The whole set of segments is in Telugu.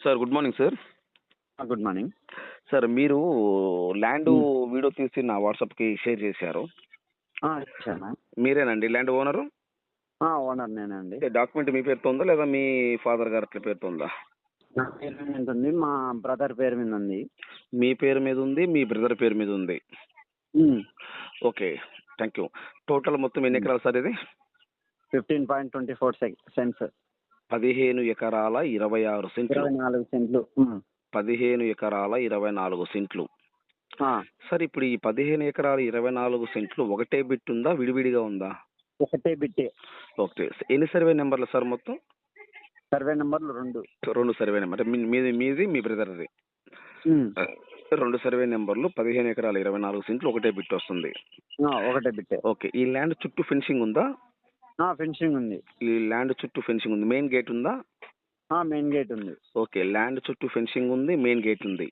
Sir good morning sir. Good morning. Sir మీరు ల్యాండ్ హ్మ్. వీడియో తీసి నా వాట్సాప్‌కి షేర్ చేశారు. ఇచ్చాను. మీరేనండి ల్యాండ్ ఓనరు? ఓనర్ నేనండి. అంటే డాక్యుమెంట్ మీ పేరుతో ఉందా? లేదా మీ ఫాదర్ గారి అట్లా పేరుతో ఉందా? నా పేరు మీద ఉంటుంది. మా బ్రదర్ పేరు మీద ఉంది. మీ పేరు మీద ఉంది. మీ బ్రదర్ పేరు మీద ఉంది. హ్మ్. ఓకే. Thank you. టోటల్ మొత్తం ఎన్ని ఎకరాలు సార్ ఇది? 15.24 సెంట్స్. 15 ఎకరాల 26 సెంట్లు. 24 సెంట్లు. 15 ఎకరాల 24 సెంట్లు. ఆ! సార్ ఇప్పుడు ఈ 15 ఎకరాల 24 సెంట్లు ఒకటే బిట్ ఉందా? విడివిడిగా ఉందా? ఒకటే బిట్టే. ఓకే. ఎన్ని సర్వే నెంబర్లు సార్ మొత్తం? సర్వే నంబర్లు 2. 2 సర్వే నెంబర్. అంటే మీది మీ బ్రదర్‌ది. హ్మ్. 2 సర్వే నెంబర్లు 15 ఎకరాల 24 సెంట్లు ఒకటే బిట్ వస్తుంది. ఒకటే బిట్టే. ఓకే. ఈ ల్యాండ్ చుట్టూ ఫెన్సింగ్ ఉందా? ఫెన్సింగ్ ఉంది. ఈ ల్యాండ్ చుట్టూ ఫెన్సింగ్ ఉంది. మెయిన్ గేట్ ఉందా? మెయిన్ గేట్ ఉంది. ఓకే. ల్యాండ్ చుట్టూ ఫెన్సింగ్ ఉంది. మెయిన్ గేట్ ఉంది.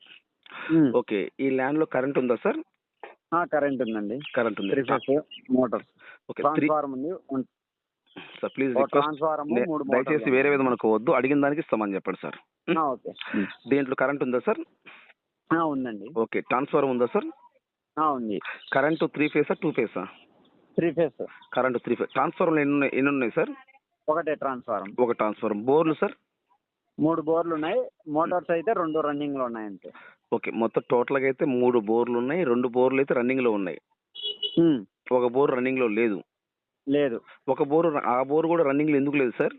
హ్మ్. ఓకే. ఈ ల్యాండ్‌లో కరెంట్ ఉందా సార్? కరెంట్ ఉందండి. కరెంట్ ఉంది. 3 ఫేస్ మోటార్స్. ఓకే. ట్రాన్స్‌ఫార్మర్ ఉంది. సార్ ప్లీజ్ ఓ రిక్వెస్ట్ ట్రాన్స్‌ఫార్మర్ 3 మోటార్లు. దయచేసి వేరే విధంగా అనుకోవద్దు. అడిగిన దానికి ఇస్తామని చెప్పండి సార్. ఓకే. దీంట్లో కరెంట్ ఉందా సార్? ఉందండి. ఓకే. ట్రాన్స్‌ఫార్మర్ ఉందా సార్? ఉంది. కరెంట్ 3 ఫేసా? 2 ఫేసా? 3 ఫేస్. Current 3 face. ట్రాన్స్‌ఫార్మర్‌లు ఎన్నున్నాయి సార్? ఒకటే ట్రాన్స్‌ఫార్మర్. ఒక ట్రాన్స్‌ఫార్మర్. బోర్లు సార్? 3 బోర్లు ఉన్నాయి. మోటార్స్ అయితే 2 రన్నింగ్ లో ఉన్నాయి అంతే. ఓకే. మొత్తం టోటల్‌గా అయితే 3 బోర్లు ఉన్నాయి. 2 బోర్లు అయితే రన్నింగ్‌లో ఉన్నాయి. ఒక బోర్ రన్నింగ్‌లో లేదు. లేదు. ఒక బోర్ ఆ బోర్ కూడా రన్నింగ్‌లో ఎందుకు లేదు సార్?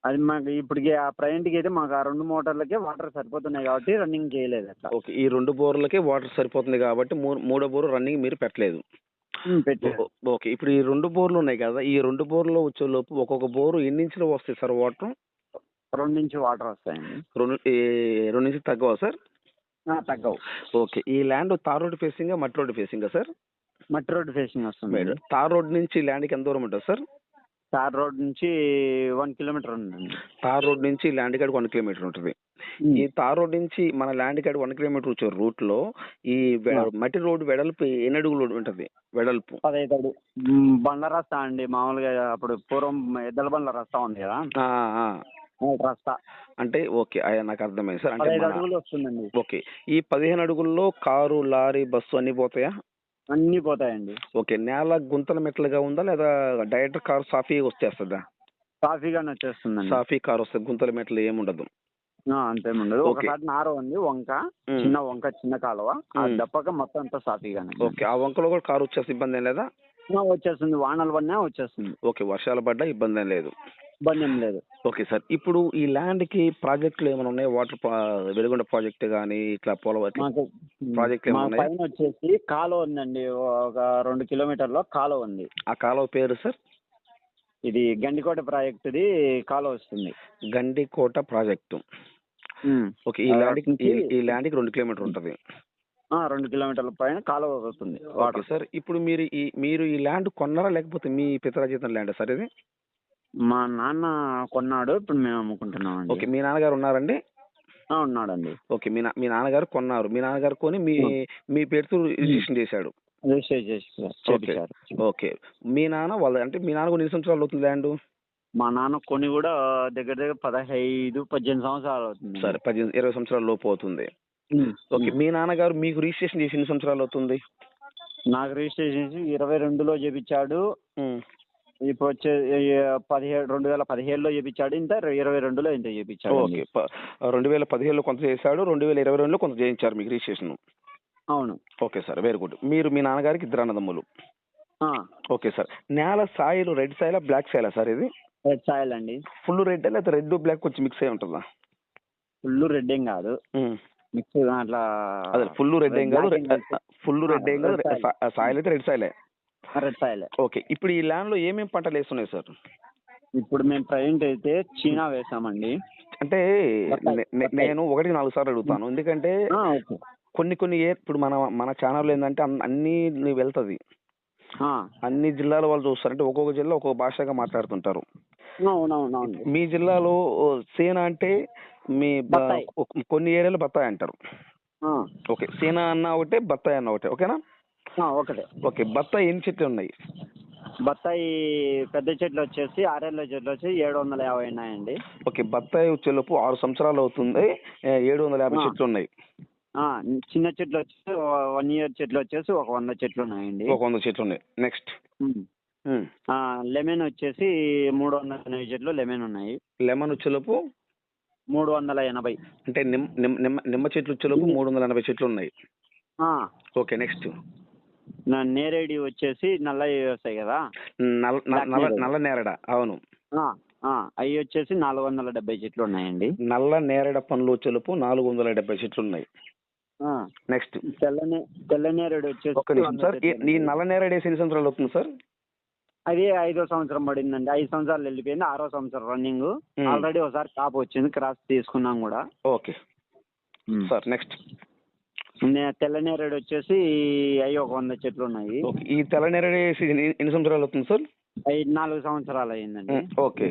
అది మాకు ఇప్పటికి ఆ ప్రజెంట్‌కి అయితే మాకు ఆ 2 మోటార్లకే వాటర్ సరిపోతున్నాయి కాబట్టి రన్నింగ్ చేయలేదు అట్లా. ఓకే. ఈ 2 బోర్లకే వాటర్ సరిపోతుంది కాబట్టి మూడో బోర్ రన్నింగ్ మీరు పెట్టలేదు. పెట్టారు. ఓకే. ఇప్పుడు ఈ 2 బోర్లు ఉన్నాయి కదా! ఈ 2 బోర్‌లో వచ్చేలోపు ఒక్కొక్క బోరు ఎన్ని ఇంచులు వస్తాయి సార్ వాటరు? 2 నుంచి వాటర్ వస్తాయండి. 2 నుంచి తగ్గవా సార్? తగ్గవు. ఓకే. ఈ ల్యాండ్ తార్ రోడ్ ఫేసింగా? మట్టి రోడ్ ఫేసింగా సార్? మట్టి రోడ్ ఫేసింగ్ వస్తుంది. తార్ రోడ్ నుంచి ల్యాండ్‌కి ఎంత దూరం ఉంటుంది సార్? తార్ రోడ్ నుంచి 1 కిలోమీటర్ ఉందండి. తార్ రోడ్ నుంచి ల్యాండ్ కాడికి 1 కిలోమీటర్ ఉంటుంది. ఈ తార్ రోడ్ నుంచి మన ల్యాండ్ కాడికి 1 కిలోమీటర్ వచ్చే రూట్‌లో ఈ మట్టి రోడ్ వెడల్పు ఎన్ని అడుగులు ఉంటది? వెడల్పు 15 అడుగులు. బండ్ల రస్తా అండి. మామూలుగా అప్పుడు పూర్వం ఎద్దుల బండ్ల రస్తా ఉంది కదా. రస్తా అంటే ఓకే. నాకు అర్థమైంది సార్. అంటే 15 అడుగులు వస్తుందండి. ఓకే. ఈ 15 అడుగుల్లో కారు, లారీ, బస్సు అన్నీ పోతాయా? అన్నీ పోతాయండి. ఓకే. నేల గుంతల మెట్లుగా ఉందా? లేదా డైరెక్ట్ కారు సాఫీగా వచ్చేస్తదా? సాఫీగానే వచ్చేస్తుందండి. సాఫీ కారు వస్తది. గుంతల మెట్లు ఏముండదు. అంతేముండదు. ఒకసారి నార ఉంది వంక, చిన్న వంక, చిన్న కాలువ. అది తప్పక మొత్తం అంతా సాఫీగానే. ఓకే. ఆ వంకలో కూడా కారు వచ్చేస్తే ఇబ్బంది ఏం లేదా? వచ్చేస్తుంది. వానలు పడినా వచ్చేస్తుంది. ఓకే. వర్షాలు పడ్డా ఇబ్బంది ఏం లేదు. ఇబ్బంది ఏం లేదు. Okay sir. ఇప్పుడు ఈ ల్యాండ్‌కి ప్రాజెక్టులు ఏమైనా ఉన్నాయా? వెలుగొండ ప్రాజెక్ట్ గాని ఇట్లా మాకు ప్రాజెక్టులు ఏమైనా ఉన్నాయా? పైన వచ్చేసి కాలువ ఉందండి. ఒక 2 కిలోమీటర్లో కాలువ ఉంది. ఆ కాలువ పేరు సార్? ఇది గండికోట ప్రాజెక్టుది కాలువ వస్తుంది. గండికోట ప్రాజెక్టు. ఓకే. ఈ ల్యాండ్‌కి 2 కిలోమీటర్లు ఉంటది. 2 కిలోమీటర్ల పైన కాలువ వస్తుంది. Okay sir. ఇప్పుడు మీరు ఈ ల్యాండ్ కొన్నారా? లేకపోతే మీ పితరాజితం ల్యాండా సార్ ఇది? మా నాన్న కొన్నాడు. ఇప్పుడు మేము అమ్ముకుంటున్నామండి. ఓకే. మీ నాన్నగారు ఉన్నారండి? ఉన్నాడండి. ఓకే. మీ నాన్నగారు కొన్నారు. మీ నాన్నగారు కొని మీ పేరుతో రిజిస్ట్రేషన్ చేశాడు. చేశారు. ఓకే. మీ నాన్న అంటే మీ నాన్న ఎన్ని సంవత్సరాలు అవుతుంది ల్యాండ్? మా నాన్న కొని కూడా దగ్గర 15, 18 సంవత్సరాలు అవుతుంది. సరే 18, 20 సంవత్సరాల లోపు అవుతుంది. ఓకే. మీ నాన్నగారు మీకు రిజిస్ట్రేషన్ చేసి ఎన్ని సంవత్సరాలు అవుతుంది? నాకు రిజిస్ట్రేషన్ చేసి 22లో చేపించాడు. ఇప్పుడు వచ్చే 2017లో చేపించాడు. ఇంత 22లో ఇంత చేపించాడు. ఓకే. 2015లో కొంత చేశాడు. 2022లో కొంత చేయించారు మీకు రిజిస్ట్రేషన్. అవును. Okay sir. Very good. మీ నాన్నగారికి 2 అన్నదమ్ములు. Okay sir. నేల సాయిల్ రెడ్ సాయిలా? బ్లాక్ సాయిలా సార్ ఇది? రెడ్ సాయిల్ అండి. ఫుల్ రెడ్ లేదా రెడ్ బ్లాక్ కొంచెం మిక్స్ అయి ఉంటుందా? ఫుల్ రెడ్ ఏం కాదు. మిక్స్ అట్లా. అదే ఫుల్ రెడ్ ఏం కాదు. సాయిల్ అయితే రెడ్ సాయిలే. రెడ్ సాయిలే. ఓకే. ఇప్పుడు ఈ ల్యాండ్ లో ఏమేమి పంటలు వేస్తున్నాయి సార్? ఇప్పుడు మేము ప్రజెంట్ అయితే చీనా వేసామండి. అంటే నేను 1-4 సార్లు అడుగుతాను. ఎందుకంటే కొన్ని ఇప్పుడు మన ఛానల్ ఏంటంటే అన్ని వెళ్తుంది. అన్ని జిల్లాల వాళ్ళు చూస్తారు. అంటే ఒక్కొక్క జిల్లా ఒక్కొక్క భాషగా మాట్లాడుతుంటారు. మీ జిల్లాలో సేన అంటే కొన్ని ఏరియాలో బత్తాయి అంటారు. ఓకే. సేన అన్న ఒకటే, బత్తాయి అన్న ఒకటే. ఓకేనా? ఒకటే. ఓకే. బత్తాయి ఎన్ని చెట్లు ఉన్నాయి? బత్తాయి పెద్ద చెట్లు వచ్చేసి 6 చెట్లు వచ్చి 750 ఉన్నాయండి. ఓకే, బత్తాయి వచ్చేలోపు 6 సంవత్సరాలు అవుతుంది, 750 చెట్లు ఉన్నాయి. చిన్న చెట్లు వచ్చేసి 1 ఇయర్ చెట్లు వచ్చేసి ఒక 100 చెట్లు ఉన్నాయండి. ఒక 100 చెట్లు ఉన్నాయి. నెక్స్ట్ లెమన్ వచ్చేసి 380 చెట్లు లెమన్ ఉన్నాయి. లెమన్ వచ్చేలోపు 380. అంటే నిమ్మ చెట్లు వచ్చేలోపు 380 చెట్లు ఉన్నాయి. ఓకే, నెక్స్ట్ నేరేడి వచ్చేసి నల్లవి వస్తాయి కదా, నల్ల నేరడ. అవును, అవి వచ్చేసి 470 చెట్లు ఉన్నాయండి. నల్ల నేరడ పండ్లు వచ్చేలోపు 470 చెట్లు ఉన్నాయి. నెక్స్ట్ తెల్ల నేరేడు వచ్చేసి ఒక్క నిమిషం సార్, ఈ నల్ల నేరేడు వేసి ఎన్ని సంవత్సరాలు అవుతుంది సార్? అది 5వ సంవత్సరం పడిందండి. 5 సంవత్సరాలు వెళ్ళిపోయింది, 6వ సంవత్సరం రన్నింగ్. ఆల్రెడీ ఒకసారి కాపు వచ్చింది, క్రాస్ తీసుకున్నాం కూడా. ఓకే సార్, నెక్స్ట్ తెల్ల నేరేడు వచ్చేసి అవి ఒక 100 చెట్లు ఉన్నాయి. ఈ తెల్ల నేరేడు వేసి ఎన్ని సంవత్సరాలు అవుతుంది సార్? 4 సంవత్సరాలు అయ్యిందండి. ఓకే,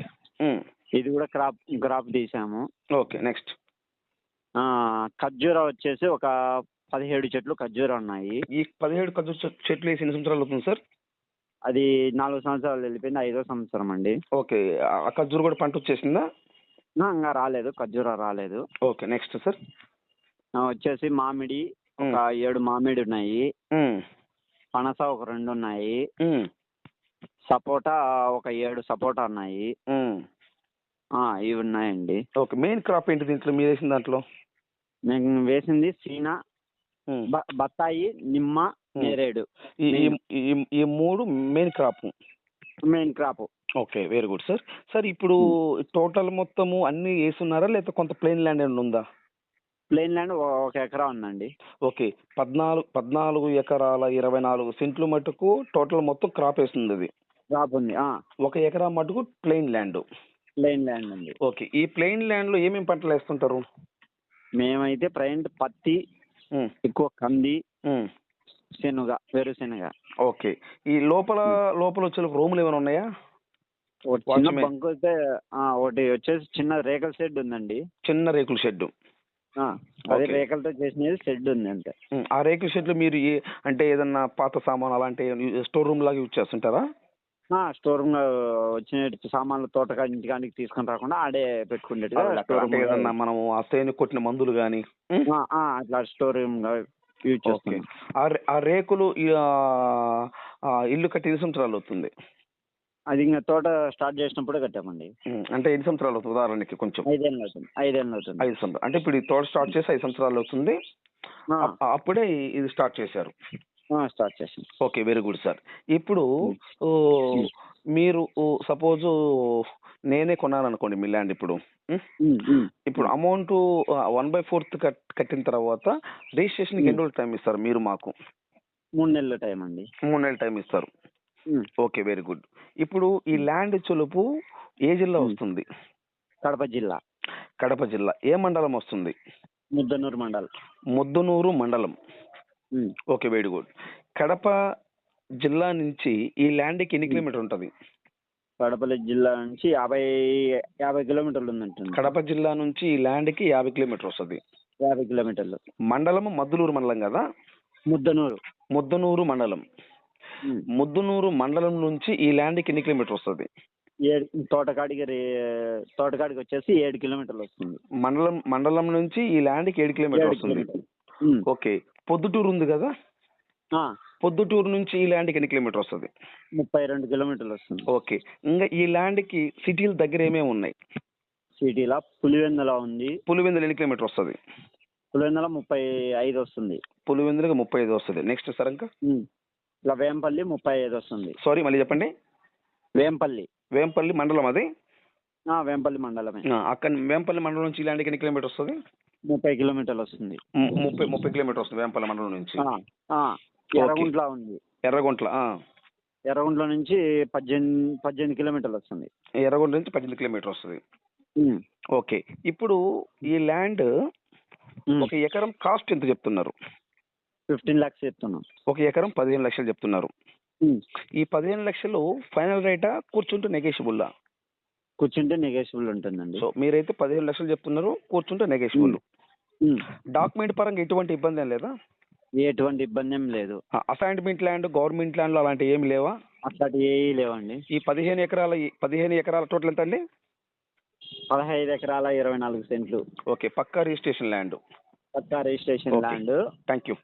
ఇది కూడా క్రాప్ తీసాము. ఓకే, నెక్స్ట్ ఖర్జూరా వచ్చేసి ఒక 17 చెట్లు ఖర్జూరా ఉన్నాయి. ఈ 17 ఖర్జూర చెట్లు వేసి ఎన్ని సంవత్సరాలు అవుతుంది సార్? అది 4 సంవత్సరాలు వెళ్ళిపోయింది, 5వ సంవత్సరం అండి. ఓకే, ఆ ఖర్జూర కూడా పంట వచ్చేసిందా? ఇంకా రాలేదు, ఖర్జూరా రాలేదు. ఓకే, నెక్స్ట్ సార్ వచ్చేసి మామిడి ఒక 7 మామిడి ఉన్నాయి. పనస ఒక 2 ఉన్నాయి. సపోటా ఒక 7 సపోటా ఉన్నాయి. ఇవి ఉన్నాయండి. ఓకే, మెయిన్ క్రాప్ ఏంటి దీంట్లో మీరు వేసిన దాంట్లో? మేము వేసింది సీనా, బత్తాయి, నిమ్మ, నేరేడు. ఈ 3 main crop. Okay, very good sir. Sir ఇప్పుడు టోటల్ మొత్తము అన్ని వేస్తున్నారా లేదా కొంత ప్లెయిన్ ల్యాండ్ ఏమైనా ఉందా? ప్లెయిన్ ల్యాండ్ 1 ఎకరా ఉందండి. ఓకే, 14 ఎకరాల 24 సెంట్లు మటుకు టోటల్ మొత్తం క్రాప్ వేస్తుంది. అది క్రాప్ ఉంది. 1 ఎకరా మటుకు ప్లెయిన్ ల్యాండ్ ఉంది. ఓకే, ఈ ప్లెయిన్ ల్యాండ్ లో ఏమేమి పంటలు వేస్తుంటారు? మేమైతే ప్రజెంట్ పత్తి, ఎక్కువ కంది, వేరుశెనగ. ఓకే, ఈ లోపల వచ్చే రూములు ఏమైనా ఉన్నాయా? చిన్న బంకు అయితే ఒకటి వచ్చేసి చిన్న రేకుల షెడ్ ఉందండి. చిన్న రేకుల షెడ్, అదే రేకులతో చేసిన షెడ్ ఉంది అంతే. ఆ రేకుల షెడ్ లో మీరు అంటే ఏదన్నా పాత సామాన్ అలాంటి స్టోర్ రూమ్ లాగా యూజ్ చేస్తుంటారా? స్టోర్ రూమ్ వచ్చిన సామాన్లు తోటకాడి ఇంటికాడికి తీసుకొని రాకుండా ఆడే పెట్టుకునేట్టుగా ఏదన్నా మనం అసైన్ కొట్టిన మందులు కానీ అట్లా స్టోర్ రూమ్ యూజ్ చేస్తాం. ఆ రేకులు ఇల్లు కట్టి ఎన్ని సంవత్సరాలు అవుతుంది? అది ఇంకా తోట స్టార్ట్ చేసినప్పుడే కట్టామండి. అంటే ఎన్ని సంవత్సరాలు అవుతుంది? ఉదాహరణకి కొంచెం 5 ఏళ్ళు అవుతుంది. 5 సంవత్సరాలు. అంటే ఇప్పుడు ఈ తోట స్టార్ట్ చేసి 5 సంవత్సరాలు అవుతుంది, అప్పుడే ఇది స్టార్ట్ చేశారు. Okay, very good sir. ఇప్పుడు మీరు సపోజ్ నేనే కొన్నాను అనుకోండి మీ ల్యాండ్. ఇప్పుడు అమౌంట్ 1/4 కట్టిన తర్వాత రిజిస్ట్రేషన్కి ఎన్ని రోజులు టైం ఇస్తారు మీరు మాకు? 3 నెలల టైం అండి. 3 నెలల టైం ఇస్తారు. Okay, very good. ఇప్పుడు ఈ ల్యాండ్ చులుపు ఏ జిల్లా వస్తుంది? కడప జిల్లా. ఏ మండలం వస్తుంది? ముద్దనూరు మండలం. Okay, very good. కడప జిల్లా నుంచి ఈ ల్యాండ్కి ఎన్ని కిలోమీటర్ ఉంటుంది? కడప జిల్లా నుంచి 50 కిలోమీటర్లు ఉందండి. కడప జిల్లా నుంచి ఈ ల్యాండ్కి 50 కిలోమీటర్ వస్తుంది. 50 కిలోమీటర్లు. మండలం మద్దులూరు మండలం కదా? ముద్దనూరు మండలం. ముద్దనూరు మండలం నుంచి ఈ ల్యాండ్కి ఎన్ని కిలోమీటర్ వస్తుంది? తోటకాడికి వచ్చేసి 7 కిలోమీటర్లు వస్తుంది. మండలం నుంచి ఈ ల్యాండ్కి 7 కిలోమీటర్ వస్తుంది. ఓకే, పొద్దుటూరు ఉంది కదా? పొద్దుటూరు నుంచి ఈ ల్యాండ్కి ఎన్ని కిలోమీటర్ వస్తుంది? 32 కిలోమీటర్లు వస్తుంది. ఓకే, ఇంకా ఈ ల్యాండ్కి సిటీల దగ్గర ఏమేమి ఉన్నాయి? సిటీలో పులివెందుల ఉంది. పులివెందుల ఎన్ని కిలోమీటర్ వస్తుంది? పులివెందుల 35 వస్తుంది. పులివెందులకి 35 వస్తుంది. నెక్స్ట్ సార్ ఇంకా ఇలా వేంపల్లి 35 వస్తుంది. సారీ, మళ్ళీ చెప్పండి. వేంపల్లి మండలం అది? వేంపల్లి మండలమే. అక్కడ వేంపల్లి మండలం నుంచి ల్యాండ్కి ఎన్ని కిలోమీటర్ వస్తుంది? 30 కిలోమీటర్లు వస్తుంది. 30 కిలోమీటర్ వస్తుంది వేంపల్లి మండలం నుంచి. ఎర్రగుంట్ల ఉంది. ఎర్రగుంట్ల నుంచి 18 కిలోమీటర్లు వస్తుంది. ఎర్రగుంట్ల నుంచి 18 కిలోమీటర్ వస్తుంది. ఓకే, ఇప్పుడు ఈ ల్యాండ్ 1 ఎకరం కాస్ట్ ఎంత చెప్తున్నారు? 15 lakhs చెప్తున్నాం. 1 ఎకరం 15 లక్షలు చెప్తున్నారు. ఈ 15 లక్షలు ఫైనల్ రేటా కూర్చుంటే నెగోషియబుల్లా? కూర్చుంటే నెగోషియబుల్ ఉంటుందండి. సో మీరైతే 15 లక్షలు చెప్తున్నారు, కూర్చుంటే నెగోషియబుల్. డాక్యుమెంట్ పరంగా ఎటువంటి ఇబ్బంది ఏం లేదా? ఎటువంటి ఇబ్బంది ఏం లేదు. అసైన్మెంట్ ల్యాండ్, గవర్నమెంట్ ల్యాండ్ అలాంటివి ఏమి లేవా? అట్లాంటి ఏవి లేవండి. ఈ 15 ఎకరాల టోటల్ ఎంత అండి? 15 ఎకరాల 24 సెంట్లు. Okay, pucca registration land. Pucca registration land. Thank you.